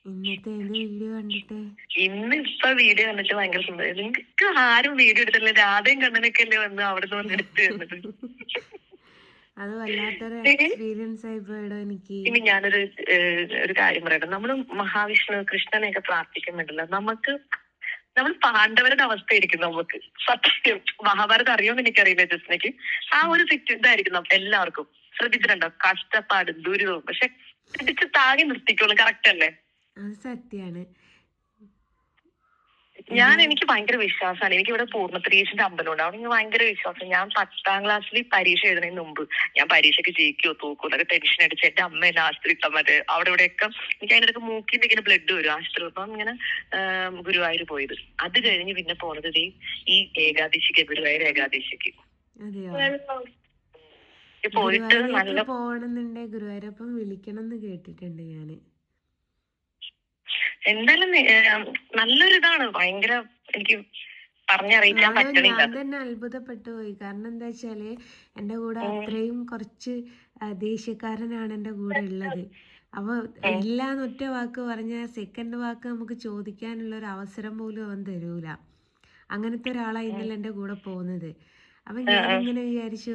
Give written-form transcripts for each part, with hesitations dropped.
ഇന്നത്തെ ഏത് വീഡിയോ കണ്ടിട്ട്? ഇപ്പൊ വീഡിയോ കണ്ടിട്ട് ഭയങ്കര സുന്ദരം. നിങ്ങൾക്ക് ആരും വീഡിയോ എടുത്തില്ല, രാധയും കണ്ണനൊക്കെ അല്ലേ വന്ന് അവിടെ നിന്ന് എടുത്തു തന്നത്. അത് വല്ലാത്തൊരു എക്സ്പീരിയൻസ് ആയി പോയടോ എനിക്ക്. ഇനി ഞാനൊരു ഒരു കാര്യം പറയട്ടെ. നമ്മള് മഹാവിഷ്ണു കൃഷ്ണനെയൊക്കെ പ്രാർത്ഥിക്കുന്നുണ്ടല്ലോ, നമ്മൾ പാണ്ഡവരുടെ അവസ്ഥയായിരിക്കും നമുക്ക്. സത്യം മഹാഭാരതം അറിയുമെന്ന് എനിക്കറിയില്ല ജസ്നയ്ക്ക്. ആ ഒരു ഇതായിരിക്കും എല്ലാവർക്കും. ശ്രദ്ധിച്ചിട്ടുണ്ടോ? കഷ്ടപ്പാട് ദുരിതവും, പക്ഷെ പിടിച്ച് താങ്ങി നിർത്തിക്കോളൂ. കറക്റ്റ് അല്ലേ? അത് സത്യാണ്. എനിക്ക് ഭയങ്കര വിശ്വാസമാണ്. എനിക്ക് ഇവിടെ പൂർണ്ണത്രയീശന്റെ അമ്പലമുണ്ട്. അവിടെ എനിക്ക് ഭയങ്കര വിശ്വാസം. ഞാൻ 10ാം ക്ലാസ്സിൽ പരീക്ഷ എഴുതുന്നതിന് മുമ്പ് ഞാൻ പരീക്ഷയ്ക്ക് ജയിക്കുമോ തോക്കോ എന്നൊക്കെ ടെൻഷൻ അടിച്ച് എന്റെ അമ്മ എന്നെ ആശുപത്രി ഇട്ടാൽ മറ്റേ അവിടെ ഇവിടെയൊക്കെ എനിക്ക് അതിൻ്റെ ഇടയ്ക്ക് മൂക്കിന്ന് ഇങ്ങനെ ബ്ലഡ് വരും ആശുപത്രി. അപ്പം ഇങ്ങനെ ഗുരുവായൂർ പോയത്. അത് കഴിഞ്ഞ് പിന്നെ പോണത് ഈ ഏകാദശിക്ക്, ഗുരുവായൂർ ഏകാദശിക്ക്. പോയിട്ട് നല്ല പോകണമെന്നുണ്ടെ ഗുരുവായൂരപ്പം വിളിക്കണം എന്ന് കേട്ടിട്ടുണ്ട് ഞാന്. എന്തായാലും നല്ലൊരു ഇതാണ്. ഭയങ്കര എനിക്ക് പറഞ്ഞറിയിക്കാൻ പറ്റണില്ല. ഞാൻ തന്നെ അത്ഭുതപ്പെട്ടു പോയി. കാരണം എന്താ വെച്ചാല് എൻ്റെ കൂടെ അത്രയും കുറച്ച് ദേഷ്യക്കാരനാണ് എൻ്റെ കൂടെ ഉള്ളത്. അപ്പൊ ഇല്ലാന്ന് ഒറ്റ വാക്ക് പറഞ്ഞ സെക്കൻഡ് വാക്ക് നമുക്ക് ചോദിക്കാനുള്ള ഒരു അവസരം പോലും അവൻ തരൂല. അങ്ങനത്തെ ഒരാളാണ് ഇന്നലെ എൻ്റെ കൂടെ പോകുന്നത്. അപ്പം ഞാനിങ്ങനെ വിചാരിച്ചു,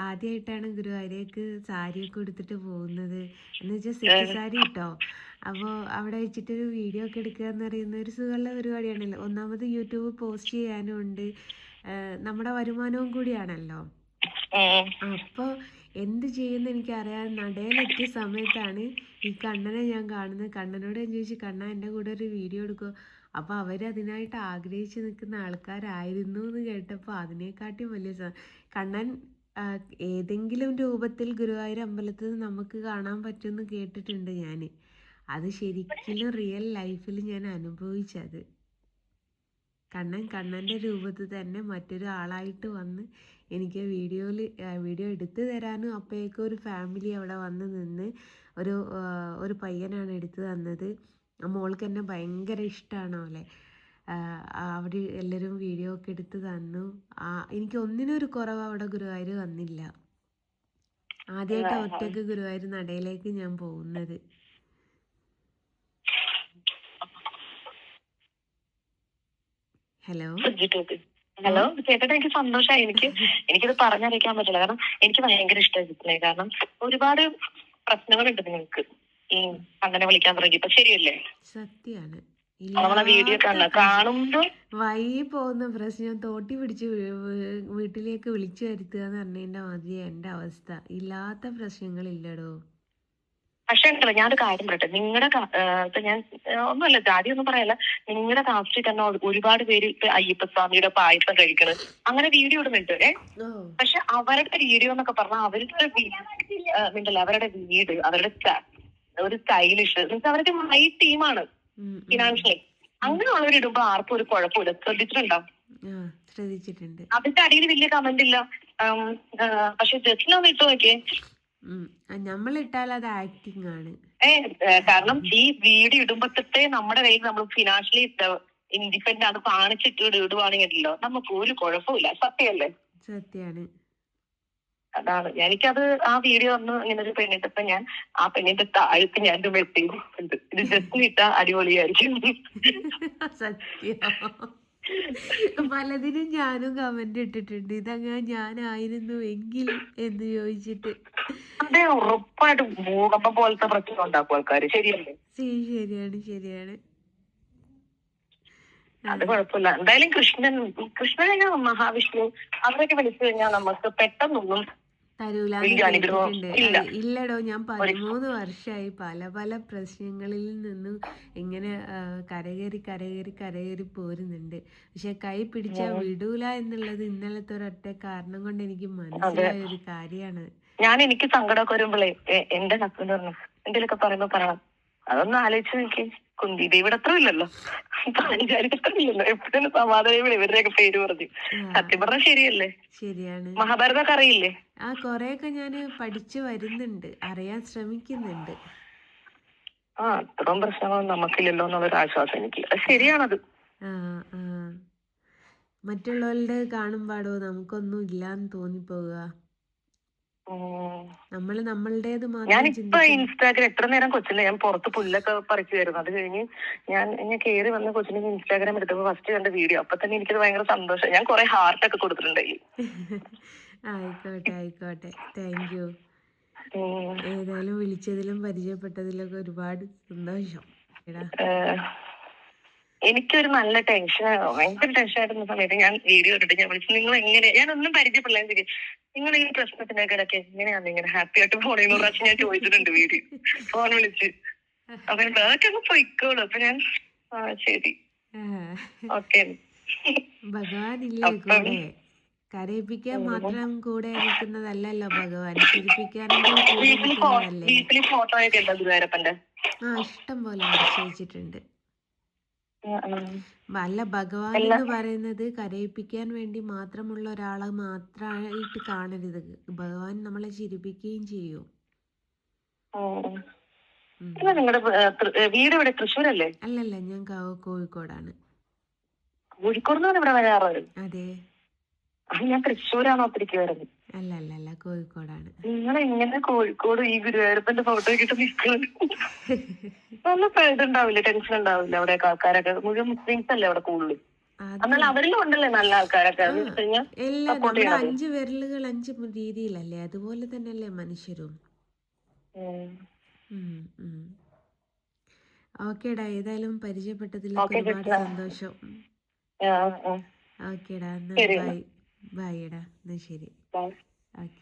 ആദ്യമായിട്ടാണ് ഗുരുവായൂരേക്ക് സാരിയൊക്കെ എടുത്തിട്ട് പോകുന്നത്. എന്ന് വെച്ചാൽ സെറ്റ് സാരി കിട്ടോ. അപ്പോൾ അവിടെ വെച്ചിട്ടൊരു വീഡിയോ ഒക്കെ എടുക്കുക എന്ന് പറയുന്ന ഒരു സുഖമുള്ള പരിപാടിയാണല്ലോ. ഒന്നാമത് യൂട്യൂബ് പോസ്റ്റ് ചെയ്യാനും ഉണ്ട്, നമ്മുടെ വരുമാനവും കൂടിയാണല്ലോ. അപ്പോൾ എന്ത് ചെയ്യുന്ന എനിക്കറിയാൻ നടയിലെത്തിയ സമയത്താണ് ഈ കണ്ണനെ ഞാൻ കാണുന്നത്. കണ്ണനോട് ഞാൻ ചോദിച്ചു, കണ്ണ എൻ്റെ കൂടെ ഒരു വീഡിയോ എടുക്കുമോ? അപ്പോൾ അവരതിനായിട്ട് ആഗ്രഹിച്ച് നിൽക്കുന്ന ആൾക്കാരായിരുന്നു എന്ന് കേട്ടപ്പോൾ അതിനെക്കാട്ടും വലിയ കണ്ണൻ ഏതെങ്കിലും രൂപത്തിൽ ഗുരുവായൂർ അമ്പലത്തിൽ നമുക്ക് കാണാൻ പറ്റുമെന്ന് കേട്ടിട്ടുണ്ട് ഞാൻ. അത് ശരിക്കും റിയൽ ലൈഫിൽ ഞാൻ അനുഭവിച്ചത്. കണ്ണൻ്റെ രൂപത്തിൽ തന്നെ മറ്റൊരു ആളായിട്ട് വന്ന് എനിക്ക് വീഡിയോ എടുത്തു തരാനും അപ്പോഴേക്കും ഒരു ഫാമിലി അവിടെ വന്ന് നിന്ന് ഒരു പയ്യനാണ് എടുത്തു തന്നത്. മോൾക്ക് എന്നെ ഭയങ്കര ഇഷ്ടമാണ് അവളെ. അവർ എല്ലാവരും വീഡിയോ ഒക്കെ എടുത്ത് തന്നു. എനിക്ക് ഒന്നിനൊരു കുറവ് അവിടെ ഗുരുവായൂർ വന്നില്ല. ആദ്യമായിട്ട് ഒറ്റയ്ക്ക് ഗുരുവായൂർ നടയിലേക്ക് ഞാൻ പോകുന്നത്. ഹലോ കേട്ടിട്ട് എനിക്ക് സന്തോഷമായി. എനിക്കിത് പറഞ്ഞറിയിക്കാൻ പറ്റില്ല. കാരണം എനിക്ക് ഭയങ്കര ഇഷ്ടമായി. കാരണം ഒരുപാട് പ്രശ്നങ്ങളുണ്ട് നിങ്ങൾക്ക് ഈ അങ്ങനെ വിളിക്കാൻ തുടങ്ങിയപ്പോ. ശരിയല്ലേ? സത്യാണ്. വീഡിയോ കാണുമ്പോ വഴി പോകുന്ന പ്രശ്നം തോട്ടി പിടിച്ച് വീട്ടിലേക്ക് വിളിച്ചു വരുത്തുക എന്ന് പറഞ്ഞതിന്റെ മാതിരി എന്റെ അവസ്ഥ. ഇല്ലാത്ത പ്രശ്നങ്ങളില്ലടോ. പക്ഷെ ഉണ്ടല്ലോ, ഞാനൊരു കാര്യം പറയട്ടെ. നിങ്ങളുടെ ഇപ്പൊ ഞാൻ ഒന്നുമല്ല, ജാതി ഒന്നും പറയല്ല, നിങ്ങളുടെ കാസ്റ്റിൽ തന്നെ ഒരുപാട് പേര് അയ്യപ്പസ്വാമിയുടെ പായസം കഴിക്കണത് അങ്ങനെ വീഡിയോ ഇടുന്നുണ്ട്. പക്ഷെ അവരുടെ വീഡിയോ എന്നൊക്കെ പറഞ്ഞാൽ അവരുടെ വീട്, അവരുടെ ഒരു സ്റ്റൈലിഷ് മീൻസ് അവരുടെ മൈ ടീമാണ് ഫിനാൻഷ്യലി. അങ്ങനെയുള്ളവരിടുമ്പോ ആർക്കും ഒരു കുഴപ്പമില്ല. ശ്രദ്ധിച്ചിട്ടുണ്ട്. അതിന്റെ അടിയിൽ വലിയ കമന്റ് ഇല്ല. പക്ഷെ ജസ്റ്റിനൊന്ന് ഇട്ട് നോക്കിയേ, നമ്മളിട്ടാൽ അത് ആക്ടിങ് ആണ്. കാരണം ഈ വീഡിയോ ഇടുമ്പോഴത്തെ നമ്മുടെ കയ്യിൽ നമ്മൾ ഫിനാൻഷ്യലി ഇൻഡിപെൻഡന്റ് ആണ് കാണിച്ചിട്ട് ഇടുവാണെങ്കിലോ നമുക്ക് ഒരു കുഴപ്പമില്ല. സത്യമല്ലേ? സത്യാണ്. അതാണ് എനിക്കത് ആ വീഡിയോ ഒന്ന് ഇങ്ങനെ ഒരു പെണ്ണിട്ടപ്പോ ഞാൻ ആ പെണ്ണിന്റെ താഴത്ത് ഞാൻ വെട്ടിയിട്ടുണ്ട്. ഇത് ജസ്റ്റ് ഇട്ട അടിപൊളിയായിരിക്കും. സത്യം. പലതിനും ഞാനും കമന്റ് ഇട്ടിട്ടുണ്ട്, ഇതങ്ങനെ ഞാനായിരുന്നു എങ്കിൽ എന്ന് ചോദിച്ചിട്ട്. അതെ, ഉറപ്പായിട്ടും ഭൂകമ്പം പോലത്തെ പ്രശ്നം ഉണ്ടാക്കും ആൾക്കാര്. ശരിയല്ലേ? ശരിയാണ്. അത് കുഴപ്പമില്ല. എന്തായാലും കൃഷ്ണനെ മഹാവിഷ്ണു അവരൊക്കെ വിളിച്ചു കഴിഞ്ഞാൽ നമുക്ക് പെട്ടെന്നൊന്നും ഇല്ലടോ. ഞാൻ 13 വർഷമായി പല പ്രശ്നങ്ങളിൽ നിന്നും ഇങ്ങനെ കരകയറി പോരുന്നുണ്ട്. പക്ഷെ കൈ പിടിച്ചാൽ വിടൂല എന്നുള്ളത് ഇന്നലത്തെ ഒരൊറ്റ കാരണം കൊണ്ട് എനിക്ക് മനസ്സിലായ ഒരു കാര്യമാണ്. എനിക്ക് സങ്കടമൊക്കെ വരുമ്പോഴേ എന്റെ ഹസ്ബൻഡ് പറഞ്ഞു, എന്തെങ്കിലുമൊക്കെ പറയുമ്പോ പറയണം, അതൊന്നും ആലോചിച്ച് നോക്കി, കുന്തി ദേവിയുടെ അത്ര ഇല്ലല്ലോ, പാഞ്ചാലിക്കത്രയില്ലല്ലോ, എപ്പോഴും സമാധാനം ഇവരുടെയൊക്കെ പേര് പറഞ്ഞു. സത്യം പറഞ്ഞാൽ ശരിയല്ലേ? ശരിയാണ്. മഹാഭാരതമൊക്കെ അറിയില്ലേ? കൊറേയൊക്കെ ഞാൻ പഠിച്ചു വരുന്നുണ്ട്, അറിയാൻ ശ്രമിക്കുന്നുണ്ട്. അത്രയും പ്രശ്നങ്ങളൊന്നും നമുക്കില്ലല്ലോ എന്നുള്ളൊരു ആശ്വാസം എനിക്ക്. ശരിയാണത്. മറ്റുള്ളവരുടെ കാണുമ്പാടോ നമുക്കൊന്നും ഇല്ലാന്ന് തോന്നിപ്പോവുക. ഉം. നമ്മൾ നമ്മളുടേത് മാത്രം ഞാനിപ്പോ ചിന്തിക്കുന്നു. ഇൻസ്റ്റാഗ്രാം എത്ര നേരം കൊച്ചിനെ ഞാൻ പുറത്ത് പുല്ലൊക്കെ പറിക്കുമായിരുന്നു. അത് കഴിഞ്ഞ് ഞാൻ കയറി വന്ന് കൊച്ചിനെ ഇൻസ്റ്റാഗ്രാം എടുത്തപ്പോ ഫസ്റ്റ് കണ്ട വീഡിയോ. അപ്പൊ തന്നെ എനിക്കത് ഭയങ്കര സന്തോഷം. ഞാൻ കുറെ ഹാർട്ടൊക്കെ കൊടുത്തിട്ടുണ്ടായി. ആയിക്കോട്ടെ ആയിക്കോട്ടെ, താങ്ക് യു. ഉം. ഏതായാലും വിളിച്ചതിലും പരിചയപ്പെട്ടതിലൊക്കെ ഒരുപാട് സന്തോഷം. എടാ എനിക്കൊരു നല്ല ടെൻഷൻ, ഭയങ്കര ടെൻഷൻ ആയിരുന്ന സമയത്ത് ഞാൻ വീഡിയോ ഇട്ടിട്ട് ഞാൻ വിളിച്ചു, നിങ്ങൾ എങ്ങനെ, ഞാനൊന്നും പരിചയപ്പെടില്ല, നിങ്ങൾ ഈ പ്രശ്നത്തിനൊക്കെ ഇടയ്ക്ക് എങ്ങനെയാണ് ഇങ്ങനെ ഹാപ്പി ആയിട്ട് പോണേന്ന് പ്രാവശ്യം ഞാൻ ചോദിച്ചിട്ടുണ്ട് വീഡിയോ ഫോൺ വിളിച്ച്. അപ്പൊ അതൊക്കെ അങ്ങ് പൊയ്ക്കോളൂ. അപ്പൊ ഞാൻ ശരി ഓക്കെ. ഭഗവാനില്ലേ അപ്പം കൂടെ? കരയിപ്പിക്കാൻ മാത്രം കൂടെ നിൽക്കുന്നതല്ലല്ലോ ഭഗവാൻ, ചിരിപ്പിക്കാനെങ്കിലും കൂടെ നിൽക്കുന്നതല്ലേ? വീട്ടില് ഫോട്ടോ ഒക്കെ ഉണ്ടോ ഗുരുവായൂരപ്പന്റെ? ഇഷ്ടം പോലെ വരച്ചു വെച്ചിട്ടുണ്ട്. അല്ല, ഭഗവാൻ എന്ന് പറയുന്നത് കരയിപ്പിക്കാൻ വേണ്ടി മാത്രമുള്ള ഒരാളെ മാത്രമായിട്ട് കാണരുത്. ഭഗവാൻ നമ്മളെ ചിരിപ്പിക്കുകയും ചെയ്യും. നിങ്ങളുടെ വീട് ഇവിടെ തൃശ്ശൂരല്ലേ? അല്ലല്ല, ഞാൻ കോഴിക്കോടാണ്. കോഴിക്കോട് ഇവിടെ വരാറ്? അതെ. ഞാൻ തൃശ്ശൂരാണോ ഒത്തിരിക്കുവായിരുന്നു. അല്ല, കോഴിക്കോടാണ്. നിങ്ങൾ എങ്ങനെ കോഴിക്കോട് ഈ ഗുരുവായൂരപ്പന്റെ ഫോട്ടോ കിട്ടി നിൽക്കുന്നത്? നല്ല ഇതുണ്ടാവില്ല, ടെൻഷൻ ഉണ്ടാവില്ല? അവിടെ ആൾക്കാരൊക്കെ മുഴുവൻ മുസ്ലിംസ് അല്ലേ അവിടെ കൂടുതലും? എന്നാൽ അവരിലും ഉണ്ടല്ലേ നല്ല ആൾക്കാരൊക്കെ? എല്ലാം നമ്മുടെ 5 വിരലുകൾ 5 രീതിയിലല്ലേ, അതുപോലെ തന്നെയല്ലേ മനുഷ്യരും. ഓക്കേടാ, ഏതായാലും പരിചയപ്പെട്ടതിലൊക്കെ ഒരുപാട് സന്തോഷം. ഓക്കേടാ, എന്നാ ബൈ. ബൈ എടാ, എന്നാ ശരി. ഓക്കെ.